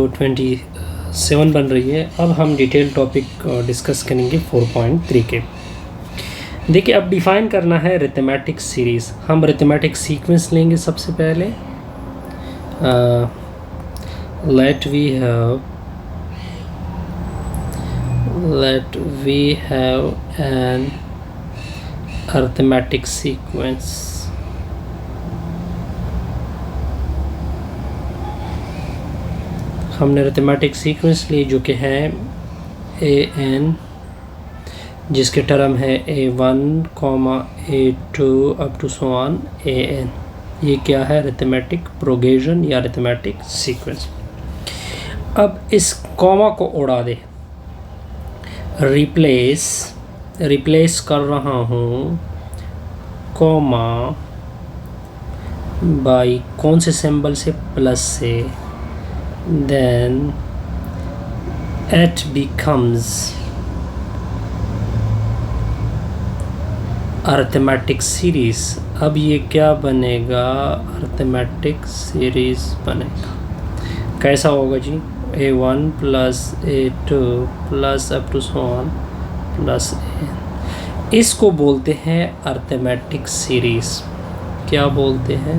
27 बन रही है। अब हम डिटेल टॉपिक डिस्कस करेंगे 4.3 के। देखिए, अब डिफ़ाइन करना है अरिथमेटिक सीरीज़। हम अरिथमेटिक सीक्वेंस लेंगे सबसे पहले। Let we have an arithmetic sequence. हमने अरिथमेटिक सीक्वेंस ली जो कि है an, जिसके टर्म है a1, a2 up to so on an। ये क्या है? अरिथमेटिक प्रोग्रेशन या अरिथमेटिक सीक्वेंस। अब इस कॉमा को उड़ा दे, रिप्लेस कर रहा हूँ कॉमा बाई कौन से सिंबल से? प्लस से। then it becomes arithmetic series। अब ये क्या बनेगा? अरिथमेटिक सीरीज बनेगा। कैसा होगा जी? a1 plus a2 plus up to so on plus a। इसको बोलते हैं अरिथमेटिक सीरीज। क्या बोलते हैं?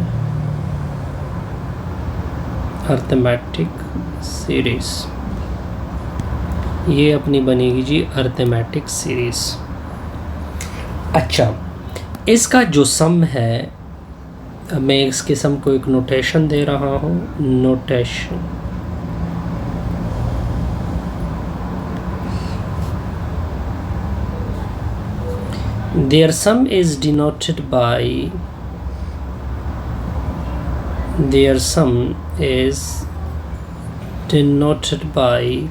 Arithmetic series. ये अपनी बनेगी जी अरिथमेटिक सीरीज। अच्छा, इसका जो सम है, मैं इसके सम को एक नोटेशन दे रहा हूँ। Notation their sum is denoted by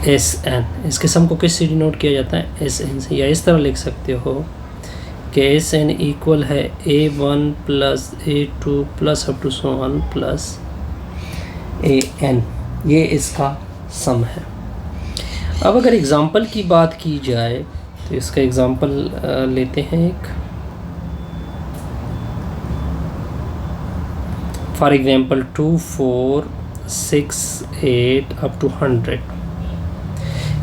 Sn। इसके सम को किससे डिनोट किया जाता है? Sn से। या इस तरह लिख सकते हो कि Sn इक्वल है a1 plus a2 plus up to so on plus an। ये इसका सम है। अब अगर एग्ज़ाम्पल की बात की जाए तो इसका एग्ज़ाम्पल लेते हैं एक। For example 2, 4, 6, 8 up to 100।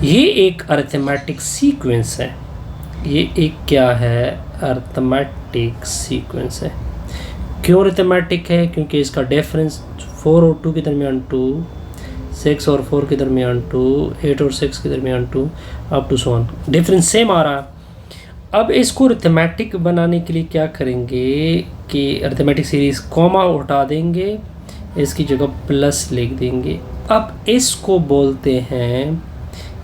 ये एक अरिथमेटिक सीक्वेंस है। ये एक क्या है? अरिथमेटिक सीक्वेंस है। क्यों अरिथमेटिक है? क्योंकि इसका डिफरेंस 4 और 2 के दरमियान 2, 6 और 4 के दरमियान 2, 8 और 6 के दरमियान 2 up to so on. Difference same आ रहा है। अब इसको अरिथमेटिक बनाने के लिए क्या करेंगे कि अरिथमेटिक सीरीज़ कॉमा उठा देंगे, इसकी जगह प्लस लिख देंगे। अब इसको बोलते हैं,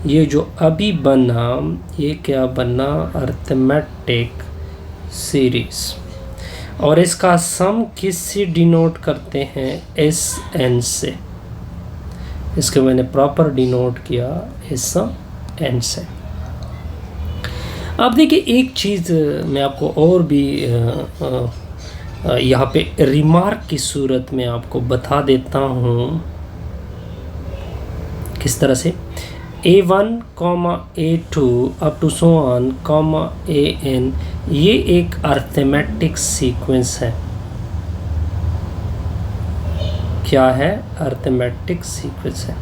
ये जो अभी बना, ये क्या बना? Arithmetic series. और इसका सम किससे डिनोट करते हैं? Sn से। इसको मैंने प्रॉपर डिनोट किया Sn से। अब देखिए, एक चीज़ मैं आपको और भी यहाँ पे रिमार्क की सूरत में आपको बता देता हूँ। किस तरह से? a1, a2 up to so on an। ये एक अरिथमेटिक सीक्वेंस है। क्या है? अरिथमेटिक सीक्वेंस है।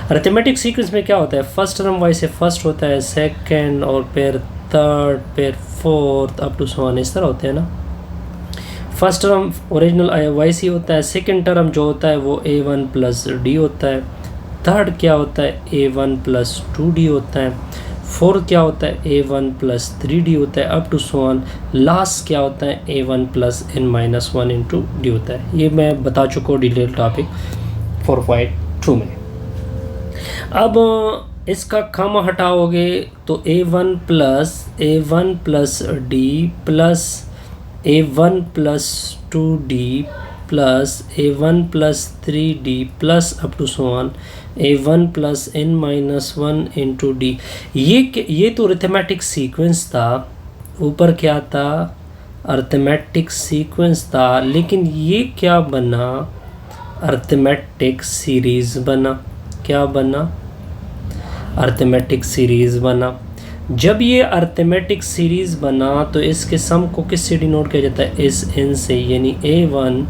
अरिथमेटिक सीक्वेंस में क्या होता है? फर्स्ट टर्म वाई से फर्स्ट होता है, सेकंड और फिर थर्ड, फिर fourth up to so on. इस तरह होते हैं ना। फर्स्ट टर्म ओरिजिनल वाई सी होता है। सेकंड टर्म जो होता है वो a1 प्लस डी होता है। थर्ड क्या होता है? a1 प्लस 2d होता है। फोर्थ क्या होता है? a1 प्लस 3d होता है up to so on. Last क्या होता है? a1 plus n-1 into D होता है। ये मैं बता चुका हूँ डिटेल टॉपिक 4.2 में। अब इसका कम हटाओगे तो a1 plus d plus a1 plus 2d plus a1 plus 3d plus up to so on a1 plus n-1 into D. ये तो अरिथमेटिक सीक्वेंस था। ऊपर क्या था? अरिथमेटिक सीक्वेंस था। लेकिन ये क्या बना? अरिथमेटिक सीरीज़ बना। क्या बना? अरिथमेटिक सीरीज़ बना। जब ये अरिथमेटिक सीरीज़ बना तो इसके सम को किससे डिनोट किया जाता है? Sn से। यानी a1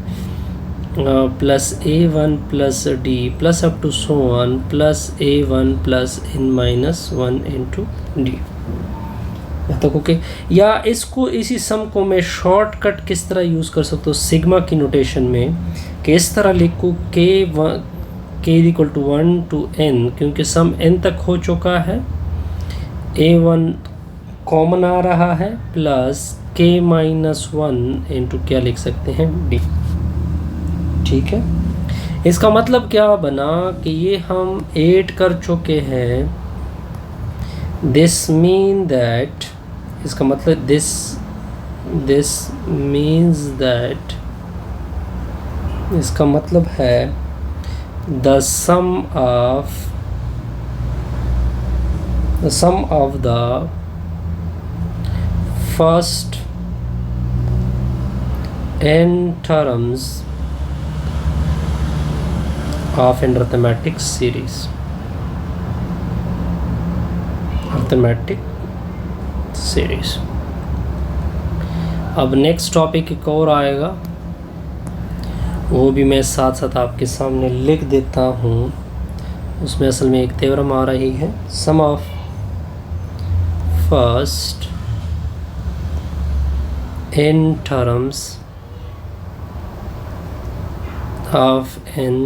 plus A1 plus D plus up to so on plus A1 plus n-1 into D तक। ओके, या इसको इसी सम को मैं शॉर्टकट किस तरह यूज़ कर सकता हूँ सिग्मा की नोटेशन में, कि इस तरह लिखूँ k equal to 1 to n, क्योंकि सम n तक हो चुका है, A1 कॉमन आ रहा है, प्लस k-1 इंटू क्या लिख सकते हैं D। ठीक है, इसका मतलब क्या बना कि ये हम 8 कर चुके हैं, दिस मीन दैट, इसका मतलब दिस मीन्स दैट, इसका मतलब है the sum of the first n terms of an arithmetic series, अब नेक्स्ट टॉपिक एक और आएगा, वो भी मैं साथ साथ आपके सामने लिख देता हूँ। उसमें असल में एक थ्योरम आ रही है, sum of first n terms of an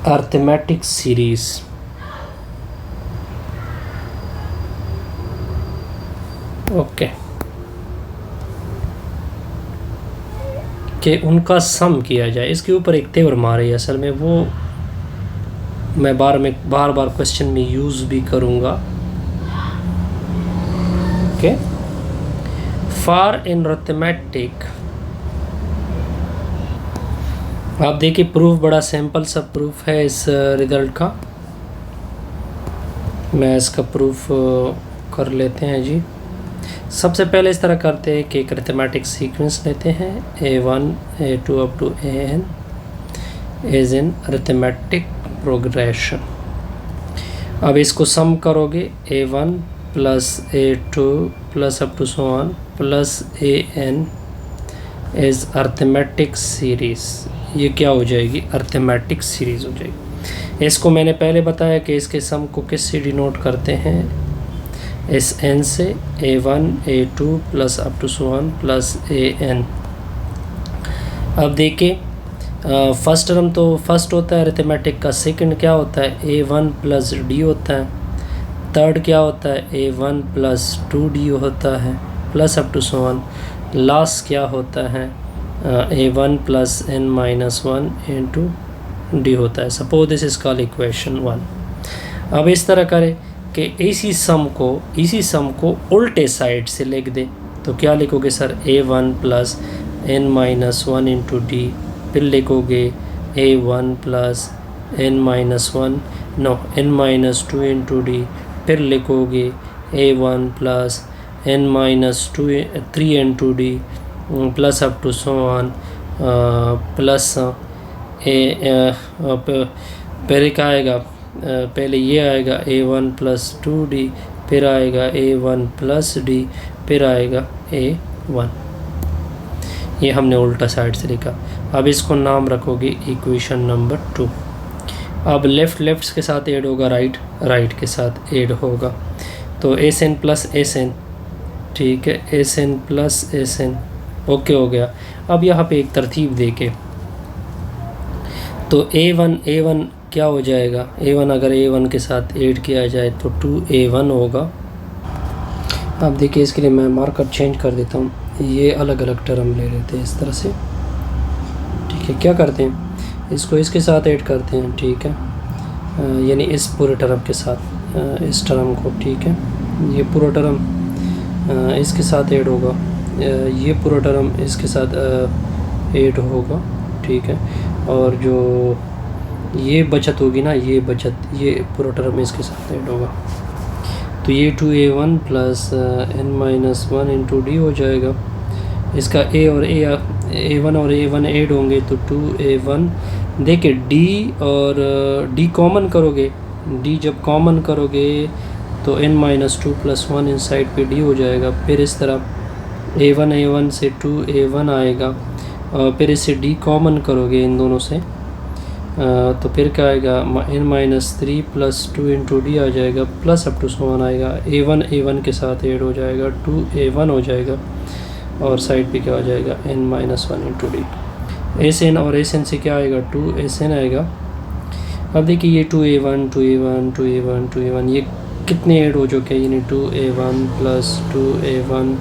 arithmetic series। Okay, कि उनका सम किया जाए, इसके ऊपर एक थ्योरम आ रही है असल में, वो मैं बार बार क्वेश्चन में यूज़ भी करूँगा। ओके, फॉर इन अरिथमेटिक, आप देखिए प्रूफ बड़ा सिंपल सा प्रूफ है इस रिजल्ट का। मैं इसका प्रूफ कर लेते हैं जी। सबसे पहले इस तरह करते हैं कि एक अरिथमेटिक सीक्वेंस लेते हैं, A1 A2 up to AN is in arithmetic progression. अब इसको सम करोगे, A1 plus A2 plus up to so on plus AN is arithmetic series. ये क्या हो जाएगी, अरिथमेटिक सीरीज़ हो जाएगी। इसको मैंने पहले बताया कि इसके सम को किस से डिनोट करते हैं, इस n से, A1 A2 plus up to so on plus AN। अब देखिए फर्स्ट टर्म तो फर्स्ट होता है अरिथमेटिक का, सेकंड क्या होता है A1 प्लस D होता है, थर्ड क्या होता है A1 प्लस 2D होता है plus up to so on, last क्या होता है A1 plus n-1 into D होता है। Suppose this is called equation 1। अब इस तरह करें कि इसी सम को उल्टे साइड से लिख दे, तो क्या लिखोगे sir, A1 plus n-1 into D, फिर लिखोगे A1 plus n-1 n-2 into D, फिर लिखोगे A1 plus n-3 into D plus up to so on plus पहले क्या आएगा, पहले ये आएगा A1 प्लस 2D, फिर आएगा A1 प्लस D, फिर आएगा A1। ये हमने उल्टा साइड से लिखा। अब इसको नाम रखोगे इक्वेशन नंबर 2। अब लेफ़्ट के साथ ऐड होगा, राइट के साथ ऐड होगा, तो SN प्लस SN, ठीक है, SN प्लस SN, ओके हो गया। अब यहाँ पे एक तरतीब देके, तो A1 क्या हो जाएगा, A1 अगर A1 के साथ ऐड किया जाए तो 2A1 होगा। अब देखिए इसके लिए मैं मार्कर चेंज कर देता हूँ, ये अलग अलग टर्म ले लेते हैं इस तरह से, ठीक है। क्या करते हैं, इसको इसके साथ ऐड करते हैं, ठीक है, यानी इस पूरे टर्म के साथ इस टर्म को, ठीक है, ये पूरा टर्म इसके साथ ऐड होगा, ये पूरा टर्म इसके साथ ऐड होगा, ठीक है, और जो ये बचत होगी ना, ये पूरा टर्म इसके साथ ऐड होगा, तो ये 2A1 plus n-1 into D हो जाएगा। इसका A1 और A1 ऐड होंगे तो 2A1। देखिए D और D कॉमन करोगे, D जब कॉमन करोगे तो n-2 प्लस 1 इन साइड पे D हो जाएगा। फिर इस तरफ A1 से 2A1 आएगा, फिर इसे डी कॉमन करोगे इन दोनों से, तो फिर क्या आएगा, n-3 प्लस 2 इंटू डी आ जाएगा, प्लस अप टू सो आएगा, a1 के साथ ऐड हो जाएगा, 2a1 हो जाएगा, और साइड पे क्या हो जाएगा, n-1 इंटू डी। एस-एन और एस-एन से क्या आएगा, 2s-n आएगा। अब देखिए ये 2a1 ये कितने ऐड हो चुके हैं, यानी 2a1 plus 2a1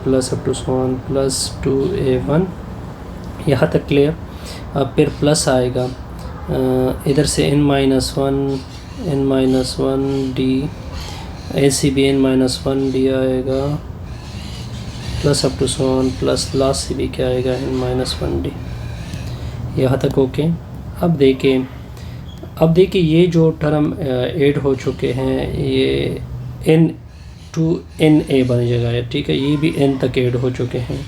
plus up to so plus 2a1, यहाँ तक क्लियर। अब फिर प्लस आएगा इधर से n-1 डी, ऐसे भी n-1 डी आएगा, plus up to so plus last से भी क्या आएगा, n-1 डी। यहाँ तक ओके। अब देखिए ये जो टर्म ऐड हो चुके हैं ये n बन जाएगा, ठीक है, ये भी n तक ऐड हो चुके हैं,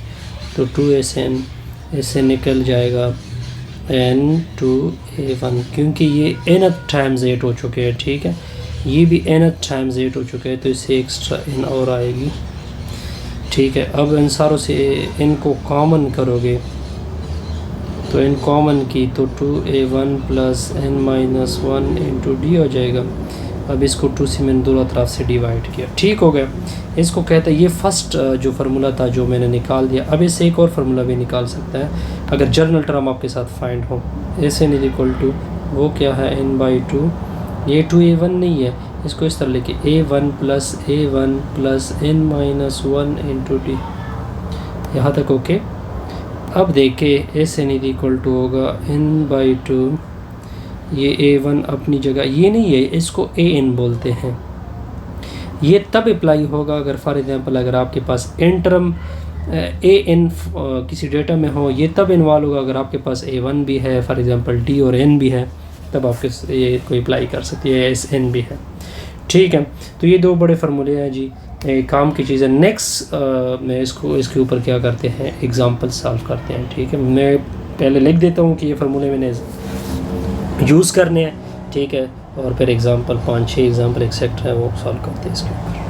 तो 2s-n इससे निकल जाएगा n-2a1, क्योंकि ये n टाइम्स 8 हो चुके हैं, ठीक है, ये भी n टाइम्स 8 हो चुके हैं, तो इससे एक्स्ट्रा n और आएगी, ठीक है। अब इन सारों से n को कॉमन करोगे, तो n कॉमन की तो 2a1 plus n-1 into D हो जाएगा। अब इसको 2 से मैंने दोनों तरफ से डिवाइड किया, ठीक हो गया। इसको कहते हैं, ये फर्स्ट जो फार्मूला था जो मैंने निकाल दिया। अब इससे एक और फार्मूला भी निकाल सकता है अगर जर्नल टर्म आपके साथ फाइंड हो। एस-एन इज इक्वल टू वो क्या है, n/2, ये 2a1 नहीं है, इसको इस तरह लिखे a1 plus n-1 into D. यहाँ तक ओके। अब देखें एस-एन इज इक्वल टू होगा n/2, ये a1 अपनी जगह, ये नहीं है, इसको an बोलते हैं। ये तब अप्लाई होगा अगर फॉर एग्जांपल अगर आपके पास n टर्म an किसी डेटा में हो, ये तब इन्वॉल्व होगा अगर आपके पास a1 भी है, फॉर एग्जांपल d और n भी है, तब आपके ये कोई अप्लाई कर सकती है, s-n भी है, ठीक है। तो ये दो बड़े फार्मूले हैं जी, काम की चीज़ है। नेक्स्ट मैं इसके ऊपर क्या करते हैं, एग्जांपल सॉल्व करते हैं, ठीक है। मैं पहले लिख देता हूँ कि ये फार्मूले मैंने यूज़ करने हैं, ठीक है, और फिर एग्जांपल 5-6 एग्जांपल एक्सेट्रा है वो सॉल्व करते हैं इसके ऊपर।